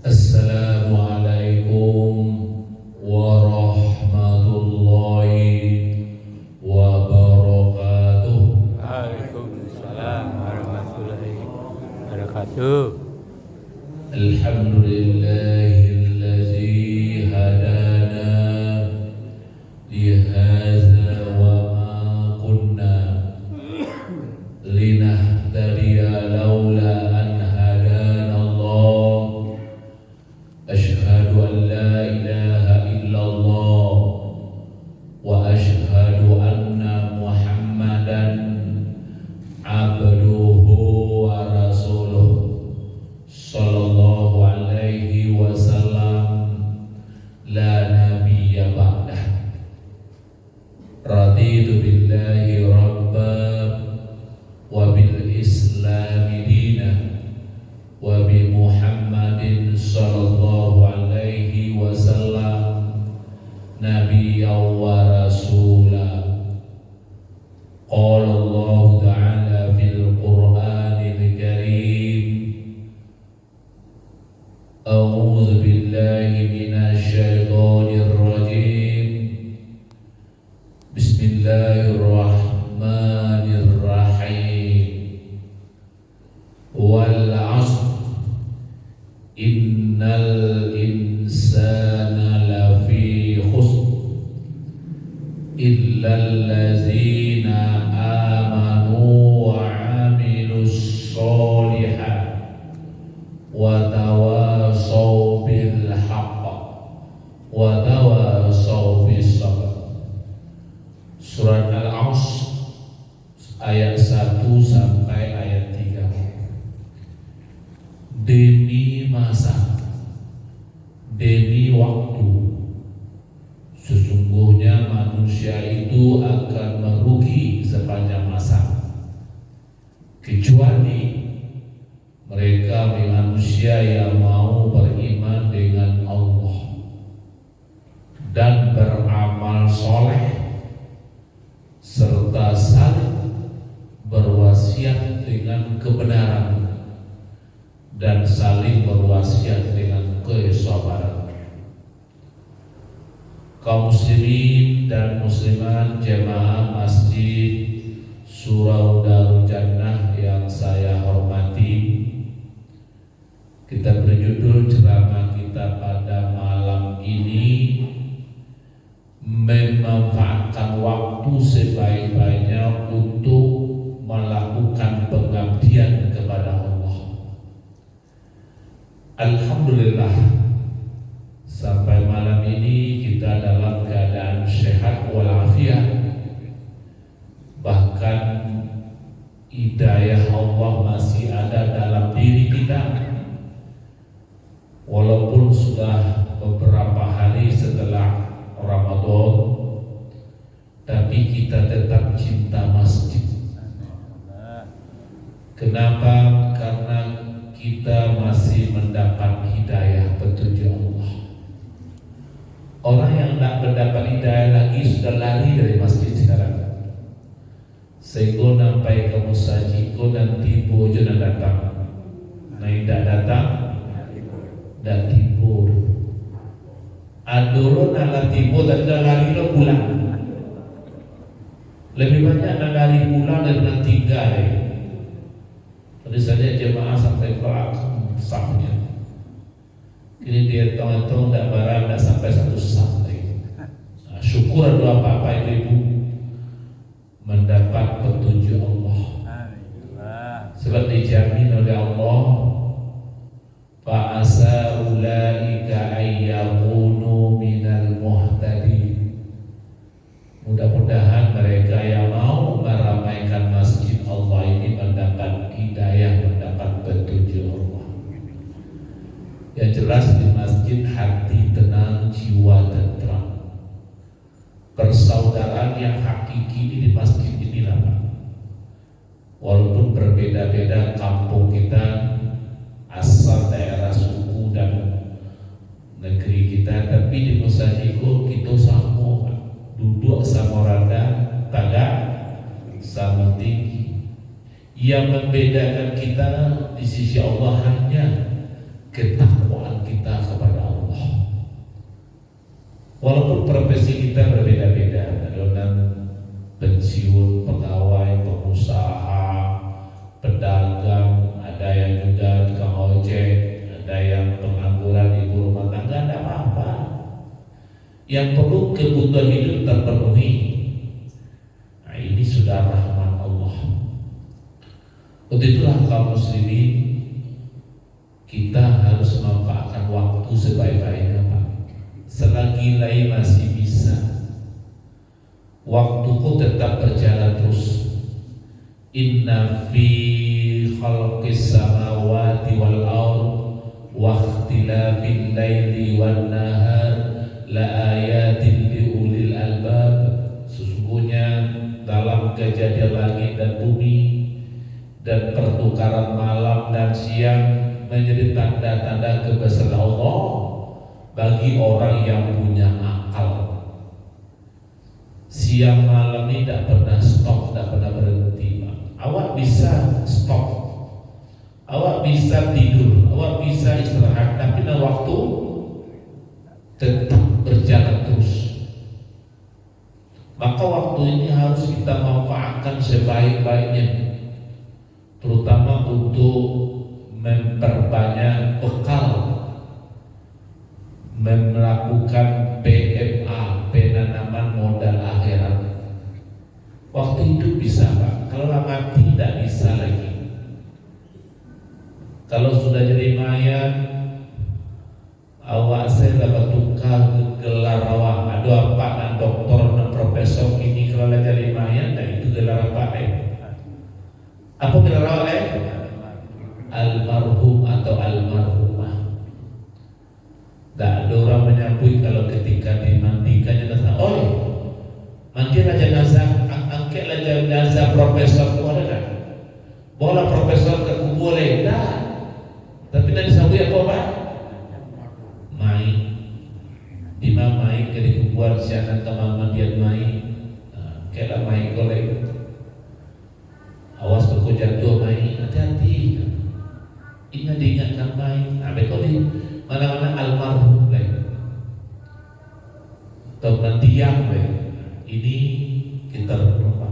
Assalamualaikum warahmatullahi wabarakatuh. Waalaikumsalam warahmatullahi wabarakatuh. Alhamdulillahillazi hadana lihadza wa ma kunna linahtadiya laula an hadana Allah. Asyhadu an la ilaha illallah wa asyhadu anna Muhammadan abduhu wa rasuluh sallallahu alaihi wasallam la nabiyya ba'dah. Raditu billahi rabba wa bil islami dina wa bi Muhammadin sallallahu alaihi wasallam nabiyyan wa rasula. Qala Allah ta'ala fil Qur'anil Karim, a'udzu billahi minasy syaithanir rajim. Bismillahirrahmanirrahim. Wal 'asr innal insana lafi khusr illal ladzina amanu wa 'amilus sholihat wa tawasaw bil haqq wa tawasaw bis sabr. Surat Al-Asr ayat 1 sampai ayat 3. Demi masa, demi waktu, sesungguhnya manusia itu akan merugi sepanjang masa, kecuali mereka manusia yang mau beriman dengan Allah dan beramal soleh serta saling berwasiat dengan kebenaran dan saling berwasiat dengan kesabaran. Kaum muslimin dan muslimat jemaah Masjid Surau Darul Jannah yang saya hormati, kita berjudul ceramah kita pada malam ini, memanfaatkan waktu sebaik-baiknya untuk melakukan pengabdian kepada Allah. Alhamdulillah, sampai malam ini kita dalam keadaan sehat walafiat. Bahkan hidayah Allah masih ada dalam diri kita. Walaupun sudah beberapa hari setelah Ramadan, tapi kita tetap cinta masjid. Kenapa? Karena kita masih mendapat hidayah petunjuk Allah. Orang yang tidak mendapat hidayah lagi sudah lari dari masjid sekarang. Sehingga sampai ke musajiko dan tiba je nak datang. Nah, tidak datang dan tidur. Adoro nak tiba dan dah lari lo pulang. Lebih banyak nak lari pulang daripada tinggal. Tadi saja jemaah sampai kerak sahnya. Kini dia tong-tong tak barang tak sampai satu sah. Nah, syukur ada apa-apa ibu mendapat petunjuk Allah. Sebab dijamin oleh Allah, fa'asa ulaika ayyakunu minal muhtadin. Mudah-mudahan mereka yang mau meramaikan masjid Allah ini mendapat hidayah, mendapat petunjuk Allah. Yang jelas di masjid hati tenang, jiwa tentram. Persaudaraan yang hakiki di masjid inilah. Walaupun berbeda-beda kampung kita, Yang membedakan kita di sisi Allah hanya ketakwaan kita kepada Allah. Walaupun profesi kita berbeda-beda, ada yang pensiun, pegawai, pengusaha, pedagang, ada yang juga tukang ojek, ada yang pengangguran, ibu rumah tangga, tidak apa-apa. Yang perlu kebutuhan hidup terpenuhi. Nah, ini sudah rahmat Allah. Untuk itulah kaum muslimin, kita harus memanfaatkan waktu sebaik-baiknya, Pak. Selagi lain masih bisa, waktuku tetap berjalan terus. Inna fi khalqis samawati wal ard wa ikhtilafil laili wan nahar la ayatin li ulil albab. Sesungguhnya dalam kejadian langit dan bumi dan pertukaran malam dan siang menjadi tanda-tanda kebesaran Allah bagi orang yang punya akal. Siang malam ini tidak pernah stop, tidak pernah berhenti. Awak bisa stop, awak bisa tidur, awak bisa istirahat, tapi dalam waktu tetap berjalan terus. Maka waktu ini harus kita manfaatkan sebaik-baiknya, terutama untuk memperbanyak bekal, melakukan PMA, penanaman modal akhirat. Waktu hidup bisa, Pak. Kalau mati tidak bisa lagi. Kalau sudah jadi mayat, awak saya dapat tukar gelar awak. Ada apa dan doktor dan profesor ini kalau jadi mayat, nah itu gelar apa? Apa gelar awak? Almarhum atau almarhumah. Tak ada orang menyambut kalau ketika dimandikan jenazah. Oh, mandilah jenazah, angkatlah jenazah profesor, boleh tak? Boleh profesor ke kubur boleh, tak? Tapi nanti disambut apa, Pak? Mai, imam mai ke dikuburan siaran kemandian mai, kela mai golek. Awas berko jatuh mai, hati-hati. Ingat diingatkan mai, abek di mana-mana almarhum lain atau mendiang lain. Ini kita lupa.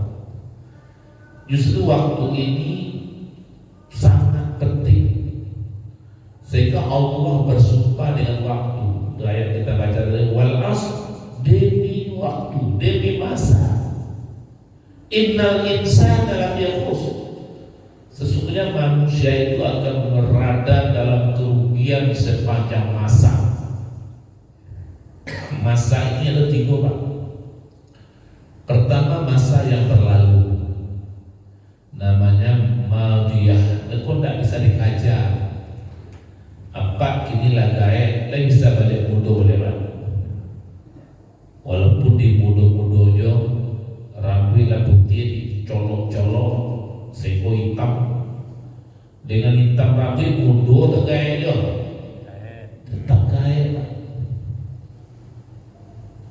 Justru waktu ini sangat penting, sehingga Allah bersumpah dengan waktu. Itu ayat kita baca dari wal asr, demi waktu, demi masa. Innal insana lafi khusr. Sesungguhnya manusia itu akan berada dalam kerugian sepanjang masa. Masa ini ada 3, Pak. Pertama, masa yang berlalu, namanya madiyah. Itu tidak bisa dikaja. Apa kini lah gaet, lain bisa balik mudo boleh, Pak. Walaupun di mudo-mudo jo, rambut lah putih, colok-colok, seko hitam, dengan hitam rambut mudo tak gaet jo, tetap gaet, Pak.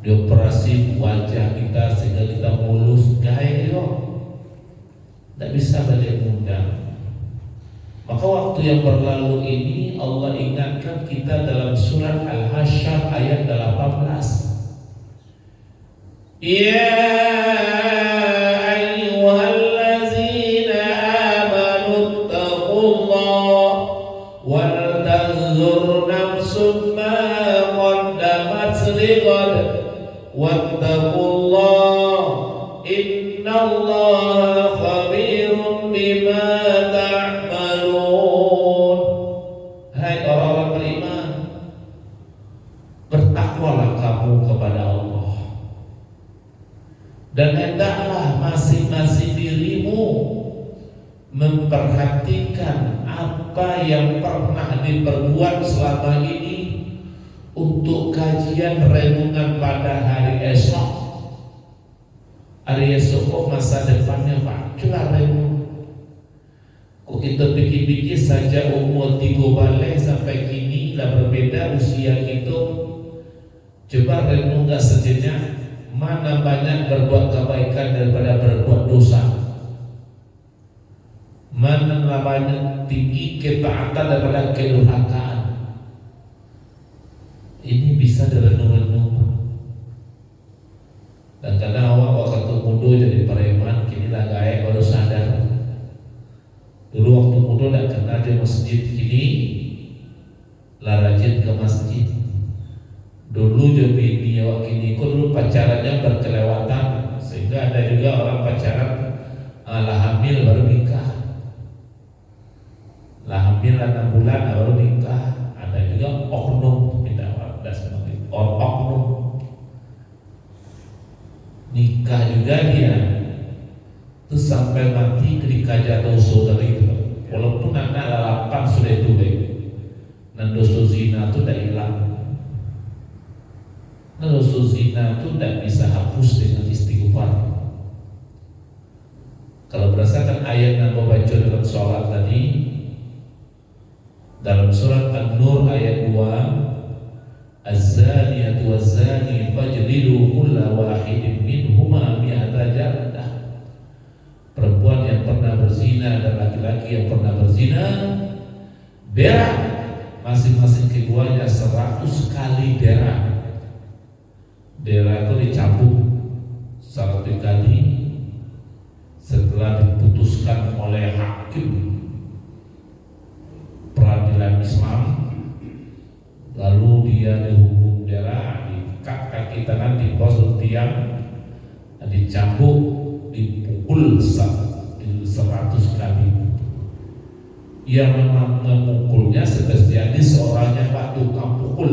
Dioperasi wajah kita sehingga kita mulus, gaet jo, tak bisa balik muda. Maka waktu yang berlalu ini Allah ingatkan kita dalam surat Al-Hasyr ayat 18. Ya ayyuhallazina amanu taqullah wal tanzur nafsum ma qaddamat lighad wattaqullah innallaha khabirun bima ta'malun. Hai orang-orang beriman, bertakwalah kamu kepada Allah, dan hendaklah masing-masing dirimu memperhatikan apa yang pernah diperbuat selama ini untuk kajian renungan pada hari esok. Hari esok kok masa depannya, Pak, coba renung. Kok kita pikir-pikir saja umur 3 balik sampai kini lah berbeda usia kita. Coba renung gak sejenak, mana banyak berbuat kebaikan daripada berbuat dosa. mana namanya tinggi ketaatan daripada kedurhakaan. Ini bisa direnung-renung. Dan kadang awak waktu muda jadi preman, kini lah gaek baru sadar. Dulu waktu muda tak kenal di masjid, kini lah rajin ke masjid. Dulu je bini awak kini ikut, dulu pacarannya berkelewatan, sehingga ada juga orang pacaran lah hamil baru nikah, lah hamil 6 bulan baru nikah. Ada juga oknum, tidak ada seperti oknum nikah juga dia itu sampai mati ketika jatuh saudari itu, walaupun anak lalapan sudah tua, dan dosa zina itu tidak hilang. Dosa zina itu tidak bisa hapus dengan istighfar. Kalau berdasarkan ayat yang baca dalam sholat tadi, dalam surat An-Nur ayat 2, Az-zaniyatu waz-zani fajlidu kulla wahidin minhuma mi'ata jaldah. Perempuan yang pernah berzina dan laki-laki yang pernah berzina, berak masing-masing keduanya 100 kali berak. Berak itu dicambuk 100 kali setelah diputuskan oleh hakim peradilan Islam. Lalu dia dihukum darah, diikat kaki tangan, dipotong tiang, dicambuk, dipukul 100 kali. Yang memang memukulnya seperti seorang yang tukang pukul,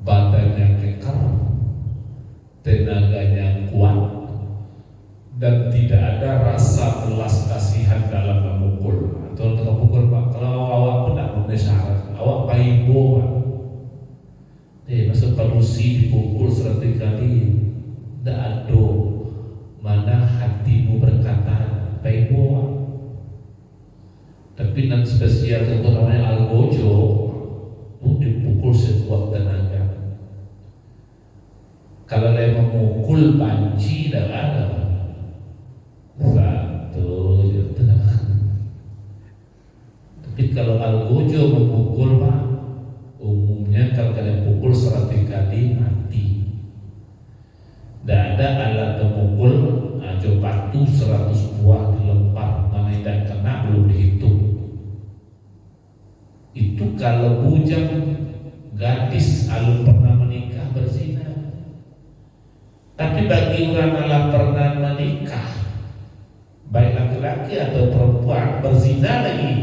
badannya kekar, tenaganya kuat, dan tidak ada rasa belas kasihan dalam memukul. Atau tukang pukul, Pak, kalau awak pun tak memenuhi syarat, awak paibo, Pak. Masuk palusi dipukul 100 kali, tidak ada mana hatimu berkata paibo, Pak. Tapi nan spesial itu namanya algojo, itu dipukul sekuat tenaga. Kalau dia memukul panci, tidak ada. Satu itu namanya. Tapi kalau algojo memukul, Pak, umumnya kalau kalian pukul 100 kali mati. Tidak ada alat memukul, ajo batu 100 buah dilempar, mana tidak kena belum dihitung. Itu kalau bujang gadis alun pernah menikah berzina. Tapi bagi orang yang pernah menikah, baik laki-laki atau perempuan berzina lagi,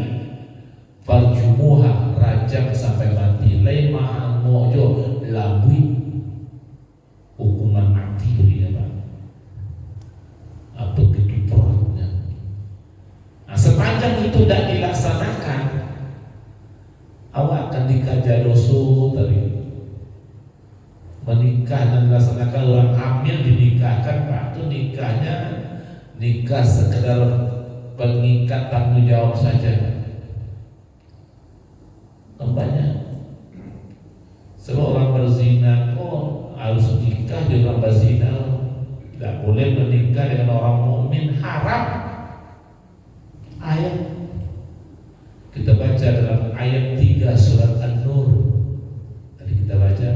farjumuha, rajam sampai mati, lemah mojo labui, hukuman mati berinya, Pak. Apa begitu beratnya. Nah, sepanjang itu tidak dilaksanakan, awak akan dikaja dosa tadi. Menikah dan dilaksanakan, orang hamil dinikahkan, Pak, itu nikahnya nikah sekedar pengikat tanggung jawab saja. Banyak sebab orang berzina harus nikah dengan berzina, tidak boleh menikah dengan orang mukmin, haram. Ayat kita baca dalam ayat 3 surat An-Nur tadi kita baca,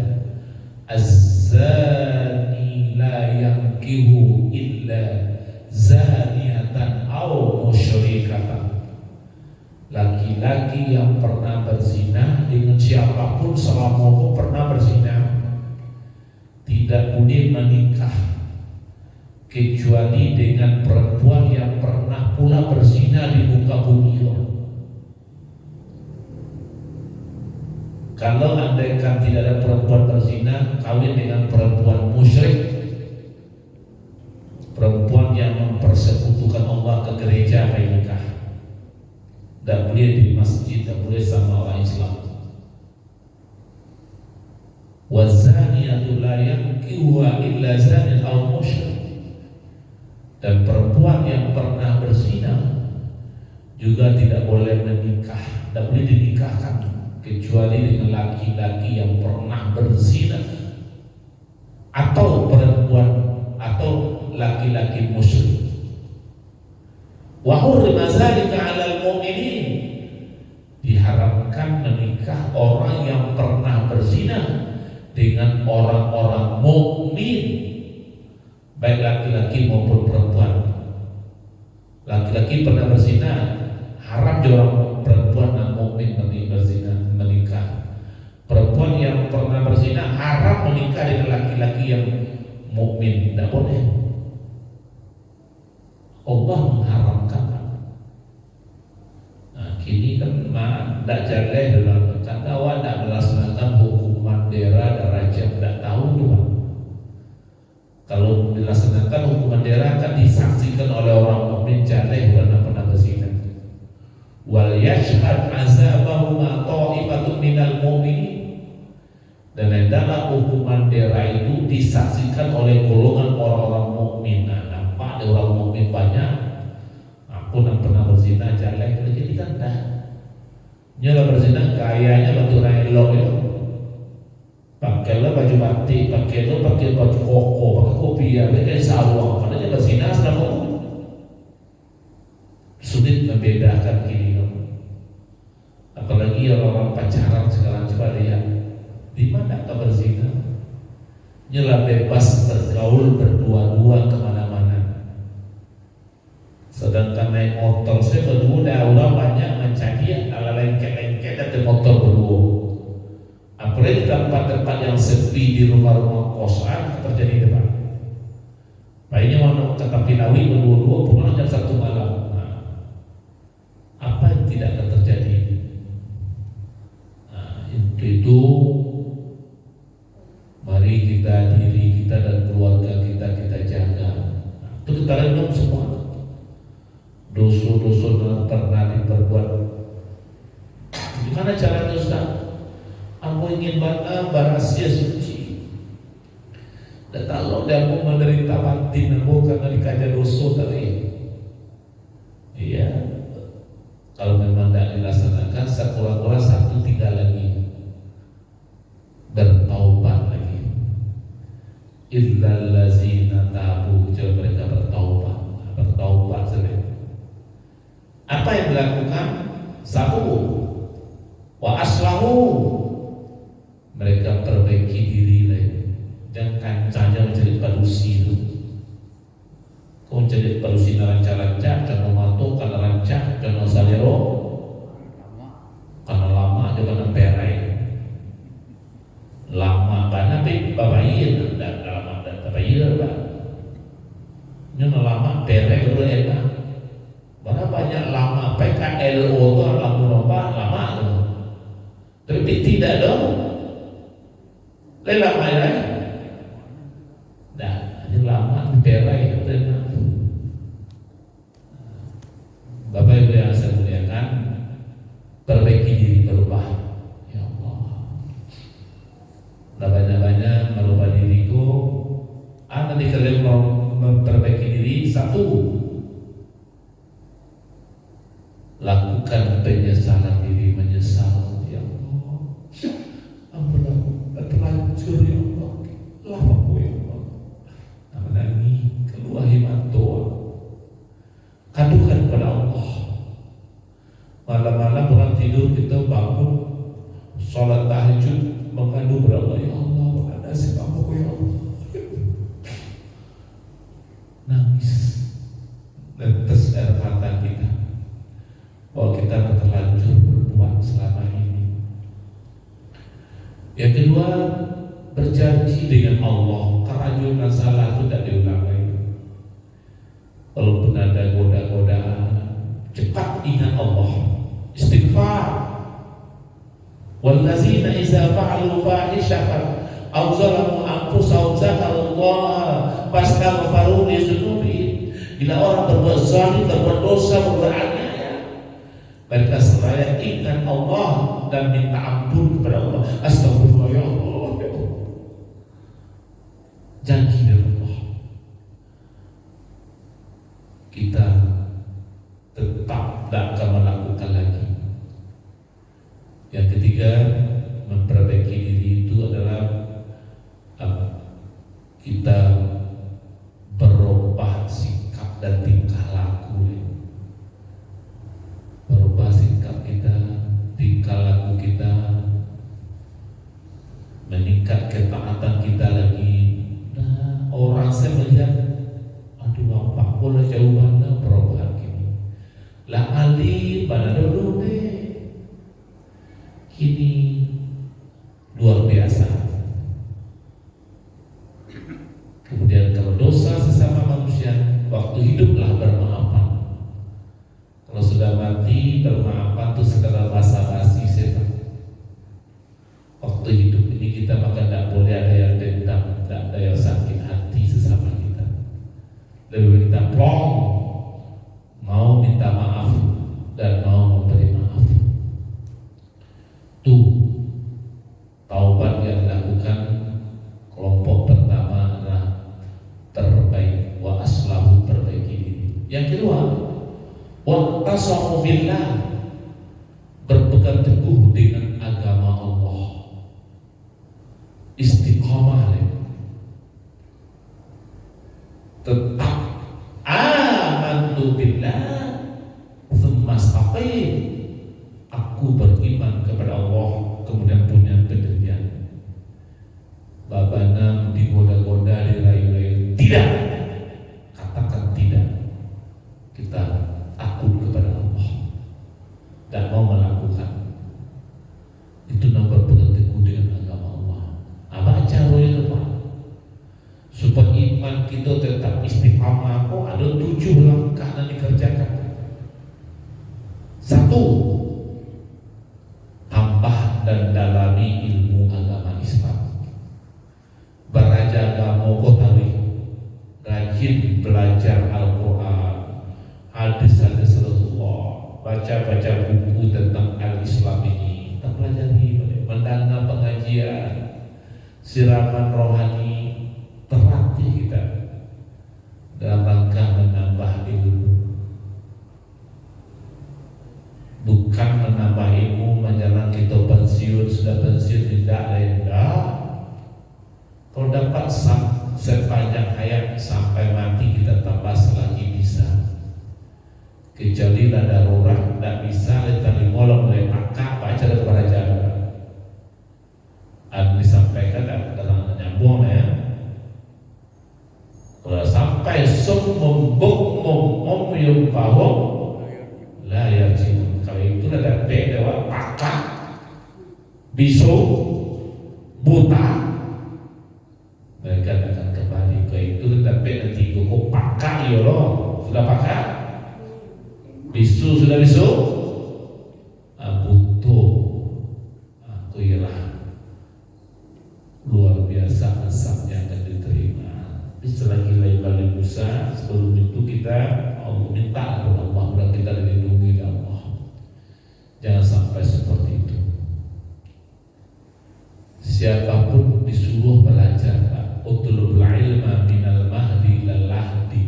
Az-zani la yankihu illa zaniatan aw musyrikatan. Laki-laki yang pernah berzina dengan siapapun selama pernah berzina tidak boleh menikah kecuali dengan perempuan yang pernah pula berzina di muka bumi. Kalau andaikan tidak ada perempuan berzina, kawin dengan perempuan musyrik, perempuan yang mempersekutukan Allah ke gereja, menikah. Tak boleh di masjid, tak boleh sama orang Islam. Wazaniyatu la yankihuha illa zanin aw musyrik. Dan perempuan yang pernah berzina juga tidak boleh menikah, tak boleh dinikahkan kecuali dengan laki-laki yang pernah berzina atau perempuan atau laki-laki musyrik. Wa hurrima dzalika 'alal mu'minin. Diharamkan menikah orang yang pernah berzina dengan orang-orang mukmin, baik laki-laki maupun perempuan. Laki-laki pernah berzina, haram dia orang perempuan dan mukmin berzina menikah. Perempuan yang pernah berzina haram menikah dengan laki-laki yang mukmin, tidak boleh. Allah mengharamkan. Nah, kini kan tidak jalan dalam kata tidak melaksanakan hukuman dera dan raja, tidak tahu juga. Kalau dilaksanakan hukuman dera akan disaksikan oleh orang mukmin jaleh karena pernah berzina. Wal yashhad azabahuma ta'ifatun minal mu'minin. Dan hendaklah hukuman dera itu disaksikan oleh golongan orang-orang mukmin. Nah, nampak ada orang mukmin banyak. Aku yang pernah berzina jaleh, jadi kan dah. Nyala berzina kayaknya batu elok ya. Pakailah baju batik, pakai baju koko, pakai kopi ya, pakai sarung. Karena dia berzina selama sulit membedakan kini. Apalagi orang-orang pacaran sekarang, coba lihat di mana kau berzina. Nyala bebas bergaul berdua-dua kemana-mana. Sedangkan naik motor saya berdua, orang banyak mencari ala lengket-lengket dan motor berdua. Apalagi tempat-tempat yang sepi di rumah-rumah kosan terjadi depan. Baiknya mau ke Pinawi berdua-dua pulang jam 1 malam. Nah, apa yang tidak akan terjadi? Nah, itu mari kita, diri kita dan keluarga kita jaga. Nah, itu kita renung semua. Dosa-dosa yang pernah diperbuat. Gimana cara dosa? Aku ingin berasia suci. Dan kalau dia mau menderita batin, aku karena dikaja dosa tadi. Iya. Kalau memang tidak dilaksanakan, sekurang-kurang 1 lagi. Bertaubat lagi. Illal ladzina tabu, jika mereka bertaubat. Bertaubat saja. Apa yang dilakukan? Satu, wa aslahu, mereka perbaiki diri lagi. Jangan saja menjadi palusi itu. Kau menjadi palusi rancak-rancak, jangan mato karena rancak, jangan salero, karena lama juga karena perai. Lama karena babayin, dan lama dan babayin lah. Ini lama perai dulu enak. Mana banyak lama PKLO itu lama tu. Tapi tidak dong. Lama ya. Dah, ini lama perai itu. Bapak Ibu yang saya muliakan, perbaiki diri, berubah. Ya Allah. Dah banyak-banyak merubah diriku. Nanti kalian mau memperbaiki diri, satu, lakukan penyesalan diri, menyesal. Ya Allah, ampunlah, terlanjur ya Allah, lamaku ya Allah, menangi keluar himantoa, kadukan kepada Allah. Malam-malam orang tidur kita bangun, sholat tahajud, mengadu kepada Allah. Ya Allah, ada si lamaku ya Allah, nangis dan tetes air mata kita bahwa kita terlanjur berbuat selama ini. Yang kedua, berjanji dengan Allah, kerajunan salah itu tidak diulang lagi. Walaupun ada goda-godaan, cepat ingat Allah, istighfar. Wallazina idza fa'alu fahishatan aw zalamu anfusahum dzakarullaha fastaghfiru li dzunubihim. Bila orang berbuat zalim, berbuat dosa, berbuat aniaya, mereka seraya ingat Allah dan minta ampun kepada Allah. Astagfirullah ya Allah. Janji dengan Allah, kita tetap tidak akan melakukan lagi. Yang ketiga, memperbaiki diri itu adalah kita berubah sikap dan tingkah laku. mati pada dulu kini luar biasa. Kemudian kalau dosa sesama manusia, waktu hiduplah bermaafan. Kalau sudah mati bermaafan itu sekedar basa-basi saja. Waktu hidup ini kita maka tidak boleh ada yang dendam, tidak ada yang sakit hati sesama kita. Lebih baik kita plong, mau minta maaf dan mau memberi maaf. Tuh taubat yang dilakukan kelompok pertama adalah terbaik, wa aslahu, perbaiki diri. Yang kedua, wa tasamu billah, berpegang teguh dengan agama Allah, istiqamah, tetap amantu billah tsumma istaqim, aku beriman kepada Allah kemudian punya pendirian. Babana digoda-goda, dirayu-rayu, tidak, katakan tidak. Kita takut kepada Allah dan mau melakukan itu, nomor berpegang teguh dengan agama Allah. Apa cara itu Pak? Supaya iman kita tetap istiqamah, kok ada 7 langkah yang dikerjakan. 1, tambah dan dalami ilmu agama Islam. Beraja agama kotawi, rajin belajar Al-Quran, hadis-hadis Rasulullah, baca-baca buku tentang Al-Islam ini, kita pelajari, mendana pengajian, siraman rohani, terlatih kita dalam rangka menambah ilmu. Bukan menambah ilmu menjelang kita pensiun, sudah pensiun tidak lain. Kalau dapat sepanjang hayat sampai mati kita tambah selagi bisa. Kecuali ada darurat tidak bisa, kita dimolong oleh pakak baca kepada jalan. Ada disampaikan dalam nyambung ya. Kalau sampai summum bukmum umyum fahum la yarji'un, kalau itu ada dewa pakak, bisu, buta, mereka akan kembali ke itu. Tapi nanti kok pakak ya loh, sudah pakak, bisu sudah bisu, butuh, aku ialah luar biasa asapnya akan diterima. Selagi lain balik Musa, sebelum itu kita minta kepada Allah, mudah kita dilindungi oleh Allah. Jangan sampai seperti itu. Siapapun disuruh belajar, Pak. Utlubul ilma minal mahdi ilal lahdi.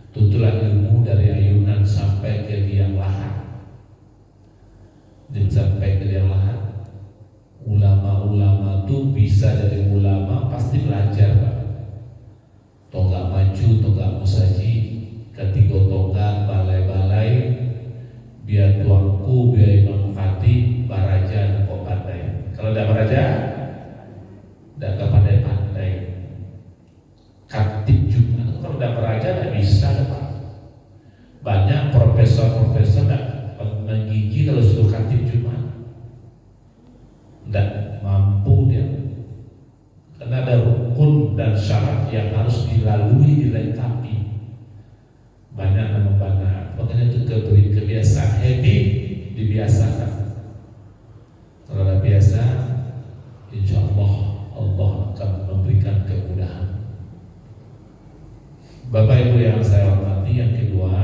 Tuntutlah ilmu dari ayunan sampai ke liang lahat. Dan sampai ke liang lahat. Ulama-ulama itu bisa dari ulama pasti belajar, Pak. Tonggak maju, tonggak musaji, ketiga tonggak balai-balai, biar tuanku, biar Imam Fatih, baraja kok pandai. Kalau tidak baraja, tidak pandai-pandai. Katib Jumat, kalau tidak baraja tidak bisa, Pak. Banyak profesor-profesor tidak menggigi kalau suruh katib Jumat, tidak mampu dia. Karena ada rukun dan syarat yang harus dilalui, dilengkapi. Banyak nama banyak, makanya itu kebiasaan habit dibiasakan. Kalau ada biasa, insya Allah Allah akan memberikan kemudahan. Bapak Ibu yang saya hormati, yang kedua,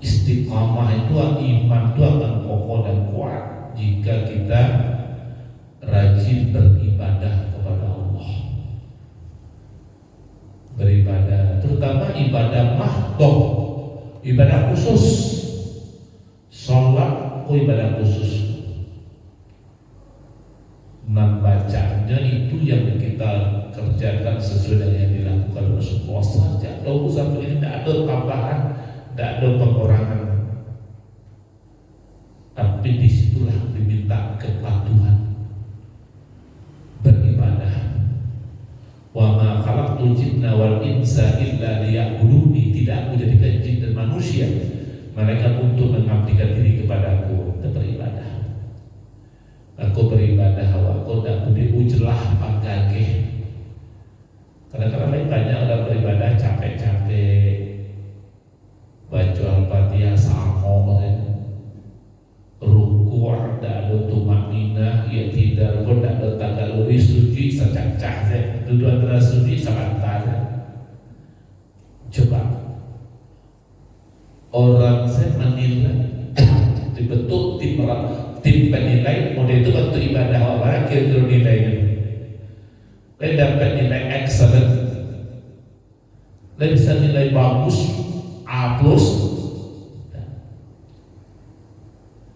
istiqamah itu, iman itu akan kokoh dan kuat jika kita rajin beribadah kepada Allah. Beribadah, terutama ibadah mahdoh, ibadah khusus. Sholat itu ibadah khusus. Membacanya itu yang kita kerjakan sesuai dengan yang dilakukan Rasulullah saja. Tidak usah begini, tidak ada tambahan, tidak ada pengurangan. Tapi disitulah diminta kepatuhan. Beribadah. Wa ma khalaqtul jinna wal insa illa liya'buduni, tidak aku jadikan jin dan manusia Mereka untuk mengabdikan diri kepadaku. Kita beribadah. Aku beribadah, aku tidak boleh ujelah pagage. Kadang-kadang lain banyak orang beribadah capek-capek, baca Al-Fatihah sama, ruku' tidak ada tumakninah, ya tidak, kau tidak ada tagaluri suci secacah, duduk antara suci sebentar. Coba orang saya menilai dibentuk tim penilai model itu bentuk ibadah apa kira-kira nilainya. Lain dapat nilai excellent, lain bisa nilai bagus A+.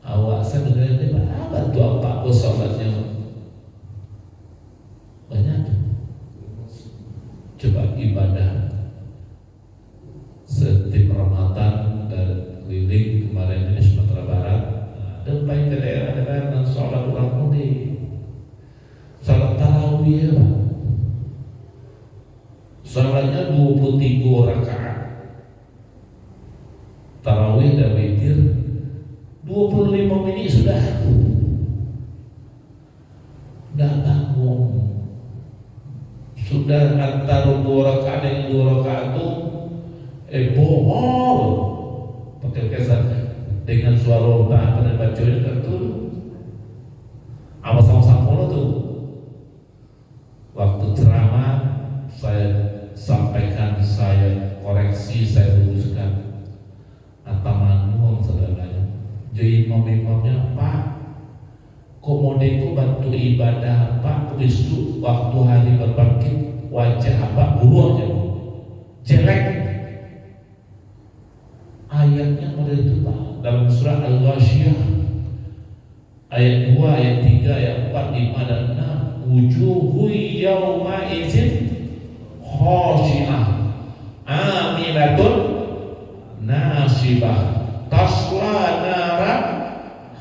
Awak saya dengar bantu apa sholatnya banyak. Coba ibadah setiap Ramadan dan keliling kemarin ini Sumatera Barat, sampai ke daerah-daerah dan sholat orang mudik, sholat tarawih, sholatnya 23 rakaat, tarawih dan witir 25 menit sudah bangun, sudah antara 2 rakaat dengan 2 rakaat itu bohong pakai kesan dengan suara apa dan bacanya tertul apa sama-sama tuh. Waktu ceramah saya sampaikan, saya koreksi, saya luruskan apa manual saudaranya. Jadi imam-imamnya Pak, komodeku bantu ibadah Pak, besok waktu hari berbangkit wajah apa buruk aja jelek. Ayatnya model itu Pak, dalam surah Al-Ghasyiyah ayat 2, ayat 3, ayat 4, 5 dan 6. Wujuhu yawma idzin khashi'ah amilatun nasibah tasla naran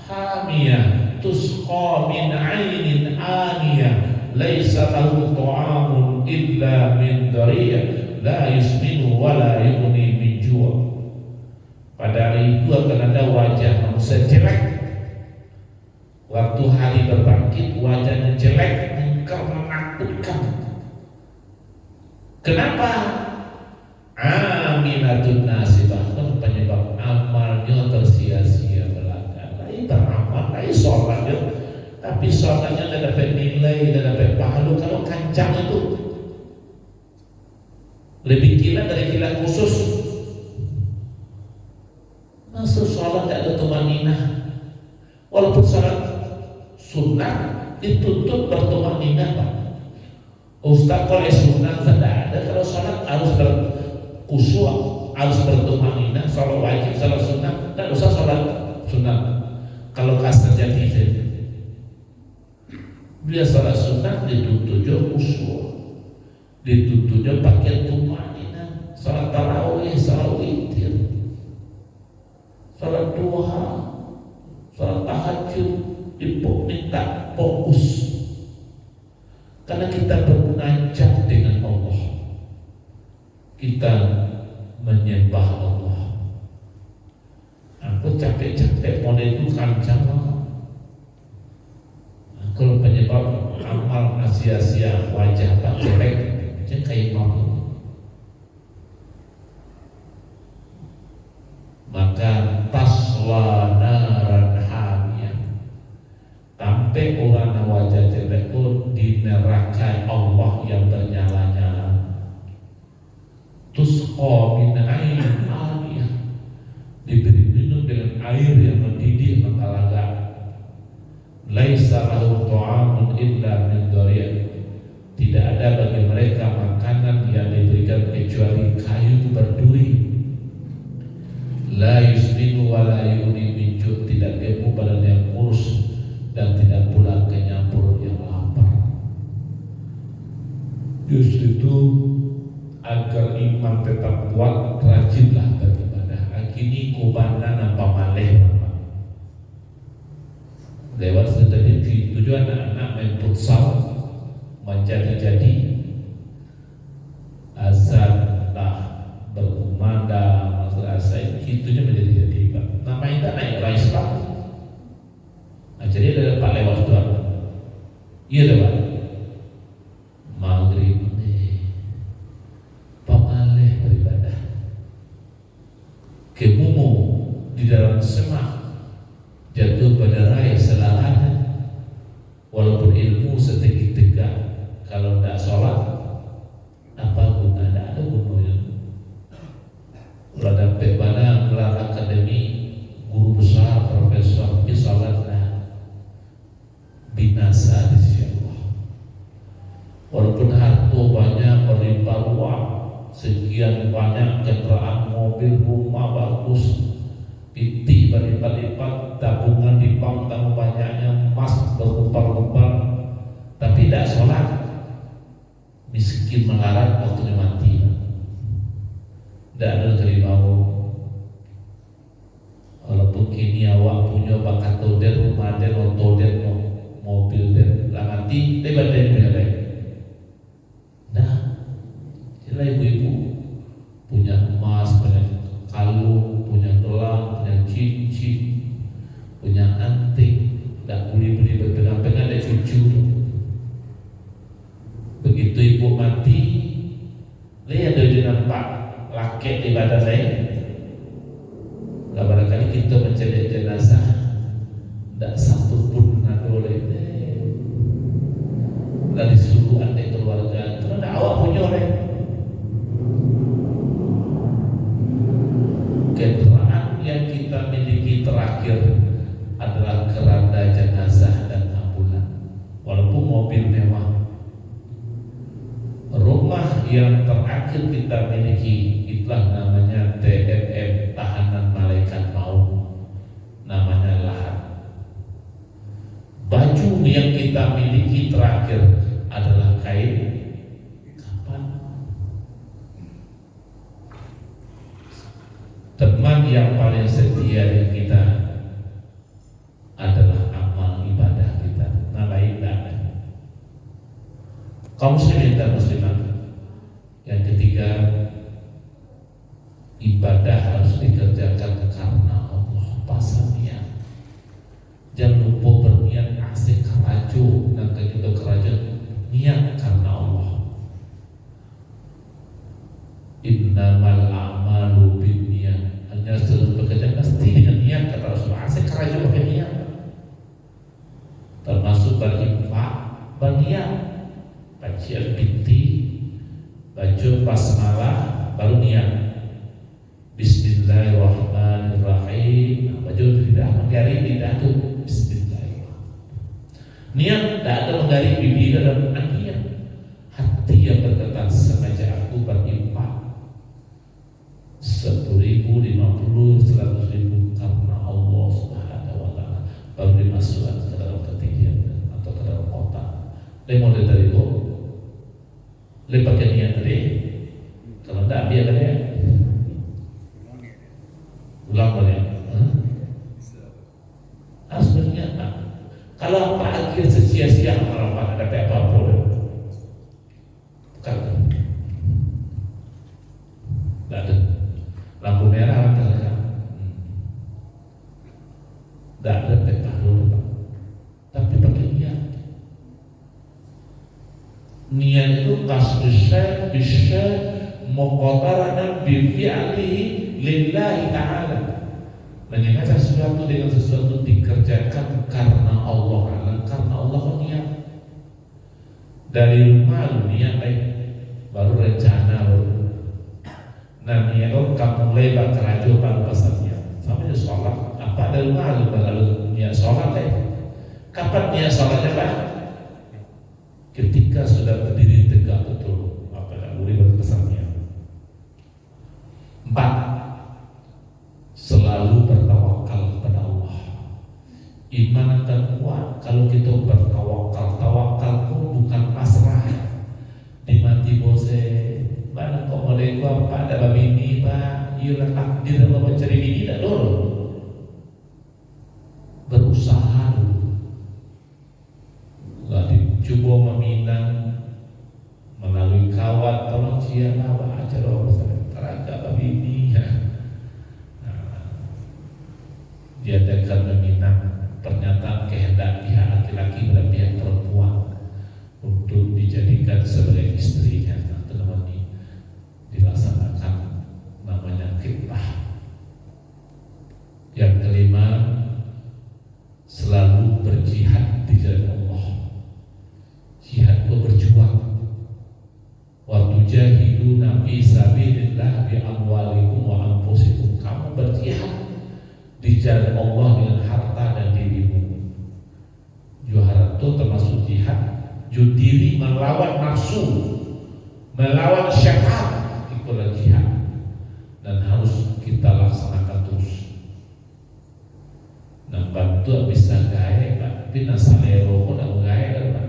hamiyah tusqa min 'ainin aniyah laisa lahum ta'amun illa min dhariyah la yusminu wa la yughni min ju'. Pada hari itu akan ada wajah manusia jelek. Waktu hari berbangkit wajahnya jelek, mungkar, menakutkan. Kenapa? Aminatun nasibah, kan penyebab amalnya tersia-sia belaka. Lain beramal, lain sholatnya, tapi sholatnya tidak dapat nilai, tidak dapat pahala. Kalau kancang itu lebih kilat dari kilat khusus. Masuk sholat tidak ada tumaninah, walaupun sholat sunnah dituntut bertumaninah Pak. Ustaz kalau sunnah tidak ada, kalau sholat harus berkhusyuk, harus bertumaninah. Sholat wajib, sholat sunnah tidak usah sholat sunnah. Kalau kasar jadi dia sholat sunnah dituntutnya khusyuk, dituntutnya pakai tumaninah. Sholat tarawih, sholat witir, salat duha, salat tahajud, minta fokus. Karena kita bermunajat dengan Allah, kita menyembah Allah. Aku capek-capek model itu kancang. Kalau penyebab amal sia-sia, wajah tak jelek, macam kayak imam. Maka tasla naran hamiyah, sampai orang wajah jelek pun di neraka Allah yang bernyala-nyala. Tusqa min ainin aniyah, diberi minum dengan air yang mendidih menggalak. Laisa lahum ta'amun illa min dhariyah, tidak ada bagi mereka makanan yang diberikan kecuali kayu berduri. La yusminu wa la yughni min ju', tidak gemuk badan yang kurus dan tidak pula kenyang perut yang lapar. Justru itu agar iman tetap kuat, rajinlah beribadah. Kini kubana nampak maleh lewat strategi tujuan anak-anak main futsal menjadi azan lah berkumandang masalah saya itunya menjadi Iya dah Pak. Maghrib pamaleh beribadah. Kemumu di dalam semak jatuh pada raya selalahan. Walaupun ilmu setinggi tegak, kalau tidak sholat apa guna? Tidak ada gunanya. Kalau dapat mana gelar akademi, guru besar, profesor, dia sholatlah binasa di sisi Allah. Walaupun harta banyak berlimpah ruah, sekian banyak kendaraan, mobil, rumah bagus, pitik berlipat-lipat, tabungan di bank tambah banyaknya, emas berlimpah-limpah, tapi tidak sholat, miskin melarat waktunya mati. Tidak ada kerimau. Walaupun kini awak punya bakat toder, rumah den, otoder, mobil den, lah mati, lebat den punya den. Nah, sila ibu-ibu punya emas, punya kalung, punya gelang, punya cincin, punya anting, tidak beli-beli berpegang-pegang ada cucu. Begitu ibu mati, lihat ada nampak laki di badan lain. Barangkali kita mencari jenazah, tidak satu pun ada oleh dari disuruh adik keluarga, karena ada awak punya oleh kendaraan yang kita miliki terakhir adalah keranda jenazah dan ambulan. Walaupun mobil mewah, rumah yang terakhir kita miliki itulah namanya TMM, tahanan malaikat maut, namanya lahan. Baju yang kita miliki terakhir adalah kain kapan. Teman yang paling setia dengan kita adalah amal ibadah kita. Nah lain tak ada. Kaum muslimin dan muslimat, yang ketiga, ibadah harus dikerjakan karena Allah. Pasal niat. Jangan lupa berniat asik kerajo, nanti kita kerajo niat karena Allah. Innamal a'malu binniyat. Hanya seluruh pekerjaan pasti dengan niat, kata Rasulullah. Asik kerajo pakai niat. Termasuk berinfak, berniat. Baca binti, baca basmalah, baru niat. Bismillahirrahmanirrahim. Baca lidah, menggaring lidah tu Bismillahirrahmanirrahim. Niat tak ada menggaring bibir dalam niat. Hati yang berkata sengaja aku berinfak 10.000, 50, 100.000 karena Allah Subhanahu wa taala, baru dimasukkan ke dalam ketinggian atau ke dalam otak. Dia model dari itu, dia pakai niat tadi. Kalau tidak biar dia ulang balik. Harus berniat. Kalau apa akhir sia-sia kalau apa ada apa-apa, bukan. Tidak ada lampu merah antara. Tidak ada apa-apa. Tapi pakai niat. Niat itu kasbisya bisa muqatarana bi fi'lihi lillahi ta'ala. Menyatakan sesuatu dengan sesuatu dikerjakan karena Allah, karena Allah niat. Dari rumah niat baru rencana baru. Nah niat kamu mulai bakarajo baru pasarnya. Sama dengan sholat. Apa dari rumah baru niat sholat Kapan niat sholatnya Pak? Ketika sudah berdiri tegak betul, apa yang boleh berpesannya. 4. Selalu bertawakal kepada Allah. Iman akan kuat kalau kita bertawakal. Tawakal pun bukan pasrah. Dimati bose, mana kok mulai gua Pak ada babi ini Pak, iyalah takdir Allah mencari bini tak dulu. Berusaha dulu. Coba meminang melalui kawan, tolong siapa acara teraga babi ini ya. Dia akan meminang pernyataan kehendak pihak laki-laki pada pihak perempuan. dijadikan sebagai istrinya, itu namanya dilaksanakan, namanya khidmah. Yang kelima, selalu berjihad di jalan Allah. Jihad itu berjuang. Wa tujahiduna fi sabilillah bi amwalikum wa anfusikum. Kamu berjihad di jalan Allah dengan harta dan dirimu. Jihad itu termasuk jihad diri melawan nafsu, melawan syaitan, itulah jihad, dan harus kita laksanakan terus. Nah, bantu bisa gaya, tapi nasalero pun nak gaya kan.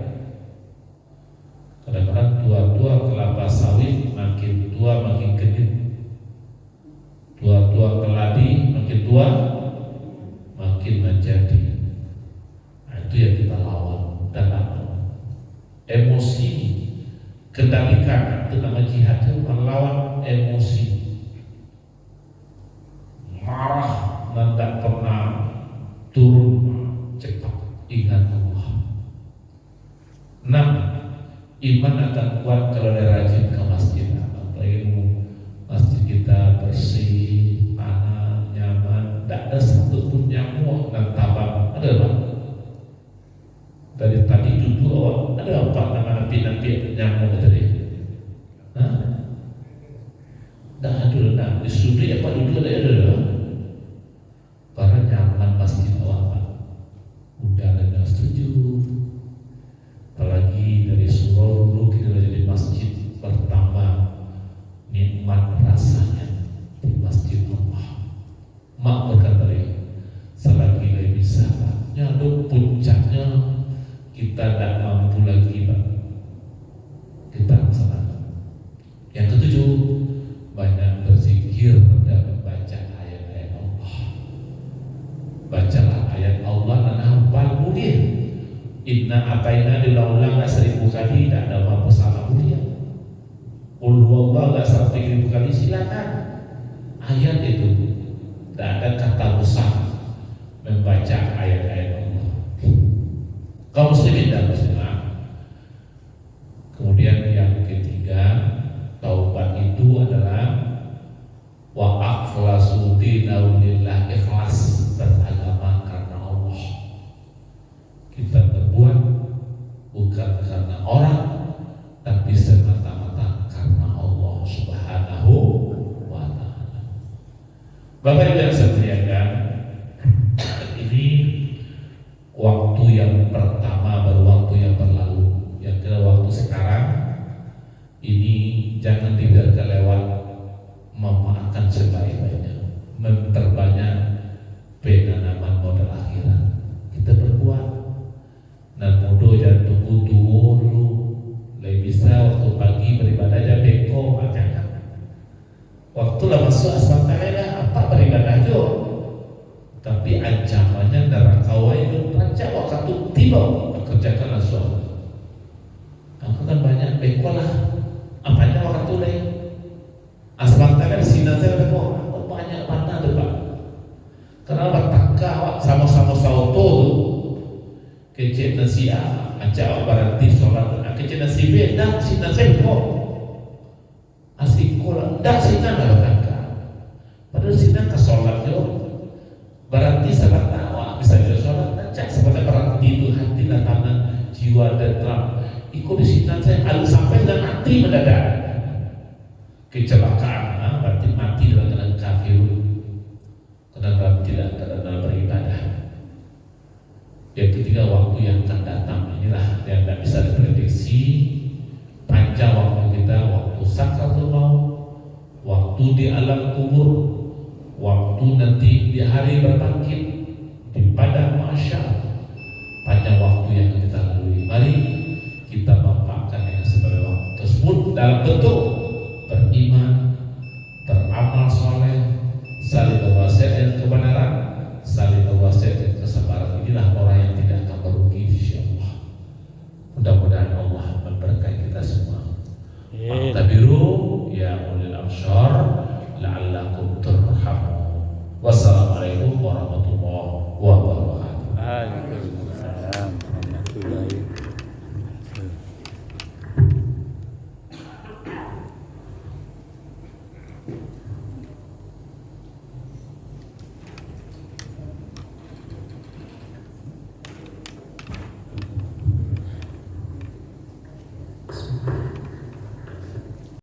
Kadang-kadang tua-tua kelapa sawit makin tua makin genit, tua-tua keladi makin tua makin menjadi. Nah, itu yang kita lawan dan emosi, kendalikan, itu nama jihad, itu melawan emosi. Marah dan tak pernah turun cepat, ingat Allah. 6. Iman akan kuat kalau ada rajin ke masjid. Apalagi masjid kita bersih, tanah, nyaman, tidak ada satupun nyamuk dan tabang. Ada apa? Dari tadi duduk awak ada apa nama napi nyamuk tadi? Hah? Dah ada nak disudi apa duduk ada. Para nyaman masjid awak, udaranya sejuk. Apalagi dari surau dulu kita jadi masjid pertama, nikmat rasanya di masjid Allah. Mak berkata selagi lagi bisa, nyaduk puncaknya kita tidak mampu lagi, Pak. Kita laksanakan. Yang ketujuh, banyak berzikir dan membaca ayat-ayat Allah. Bacalah ayat Allah dan hafal mulia. Inna ataina dilaulang 1000 kali, tidak ada apa-apa salah mulia. Qul huwallahu 100.000 kali, silakan. Ayat itu tidak ada kata besar membaca ayat-ayat Allah. Kaum muslimin dan muslimah. Kemudian yang ketiga, taubat itu adalah wa akhlasu dinahu lillah, ikhlas beragama karena Allah. Kita berbuat bukan karena orang, tapi semata-mata karena Allah Subhanahu wa ta'ala. Bapak Ibu yang saya muliakan, ini waktu yang pertama, baru waktu yang berlalu. Yang kedua, waktu sekarang ini jangan dibiarkan lewat. Memaafkan sebaik-baiknya, memperbanyak penanaman modal akhirat. Kita berbuat dan mudah jangan tunggu tua dulu. Lebih bisa waktu pagi beribadah jangan beko, jangan. Waktu lah masuk asmata lah, apa beribadah jo. Tapi ancamannya neraka itu rancak waktu tiba kerjakan langsung. Aku kan banyak beko lah, apanya waktu lain. Asal tangan sinar saya berdoa, banyak mana tu Pak? Kenapa takkan awak sama-sama sauto tu? Kecil nasi A, acak awak berhenti solat. Kecil nasi B, dah sinar saya berdoa. Asik kola, dah sinar dah takkan. Padahal sinar ke solat jo, berhenti salat awak bisa jo solat. Acak sebenarnya berhenti itu hati dan tangan, jiwa dan terang. Ikut di sinar saya, kalau sampai dan mati mendadak. Kecelakaan, berarti mati dalam keadaan kafir, karena tidak dalam beribadah. Yang ketiga, waktu yang akan datang, inilah yang tidak bisa diprediksi. Panjang waktu kita, waktu sakratul maut, waktu di alam kubur, waktu nanti di hari berbangkit, di padang mahsyar. Panjang waktu yang kita lalui. Mari kita manfaatkan yang sebagai waktu tersebut dalam bentuk beriman, beramal soleh, saling berwasiat dengan kebenaran, saling berwasiat dengan kesabaran. Inilah orang yang tidak akan merugi insyaallah. Mudah-mudahan Allah memberkahi kita semua. Ma'tabiru ya ulil absyar la'allakum turhamun. Wassalamualaikum warahmatullahi wabarakatuh. Waalaikumsalam warahmatullahi wabarakatuh.